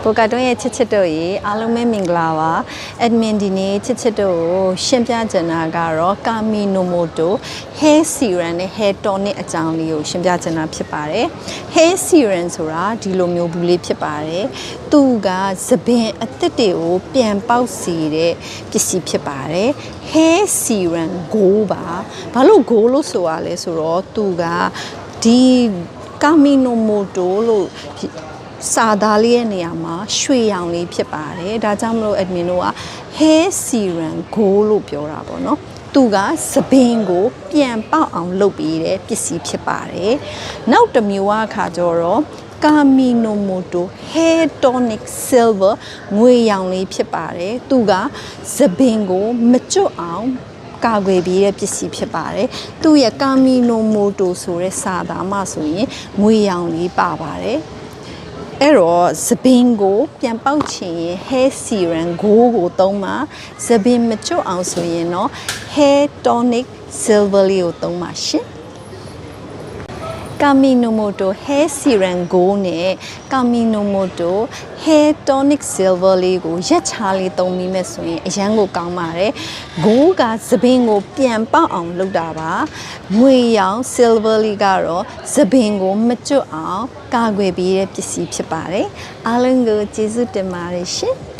ကိုကတွန်းရဲ့ချစ်ချစ်တို့ရေအားလုံးပဲမင်္ဂလာပါ admin ဒီနေ့ချစ်ချစ်တို့ကိုရှင်းပြချင်တာကတော့ကာမီနိုမိုတို hair serum နဲ့ hair tonic အကြောင်းလေးကိုရှင်းပြချင်တာဖြစ်ပါတယ် hair serum ဆိုတာဒီလိုမျိုးဘူးလေးဖြစ်ပါတယ်သူကသပင်အသစ်တွေကိုပြန်ပေါက်စေတဲ့ပစ္စည်းဖြစ်ပါတယ် hair serum ကိုပါဘာလို့ကိုလို့ဆိုရလဲဆိုတော့သူကဒီကာမီနိုမိုတိုလို့စာသားလေးရဲ့နေရာမှာရွှေရောင်လေးဖြစ်ပါတယ်ဒါကြောင့်မလို့ admin တို့က hair serum ကိုလို့ပြောတာပေါ့နော်သူကသပင်ကိုပြန်ပေါက်အောင်လုပ်ပေးတဲ့ပစ္စည်းဖြစ်ပါတယ်နောက်တစ်မျိုးအခါကျတော့ကာမီနိုမိုတို hair tonic silver ငွေရောင်လေးဖြစ်ပါတယ်သူကသပင်ကိုမကျွတ်အောင်ကာကွယ်ပေးတဲ့ပစ္စည်းဖြစ်ပါတယ်သူ့ရဲ့ကာမီနိုမိုတိုဆိုတဲ့စာသားမှာဆိုရင်ငွေရောင်လေးပါပါတယ်အဲ့တော့သပင်ကိုပြန်ပေါက်ချင်ရင် hair serum ကိုသုံးပါသပင်မကျွတ်အောင်ဆိုရင်တော့ hair tonic silver လေးကိုသုံးပါရှင်ကာမီနိုမိုတို hair serum ကိုနဲ့ကာမီနိုမိုတို hair tonic silver လေးကိုရက်ချားလေးသုံးပြီးမဲ့ဆိုရင်အရန်ကိုကောင်းပါတယ်။ကိုကသပင်ကိုပြန်ပေါက်အောင်လုပ်တာပါ။ငွေရောင် silver လေးကတော့သပင်ကိုမကျွတ်အောင်ကာကွယ်ပေးတဲ့ပစ္စည်းဖြစ်ပါတယ်။အားလုံးကိုကျေးဇူးတင်ပါတယ်ရှင်။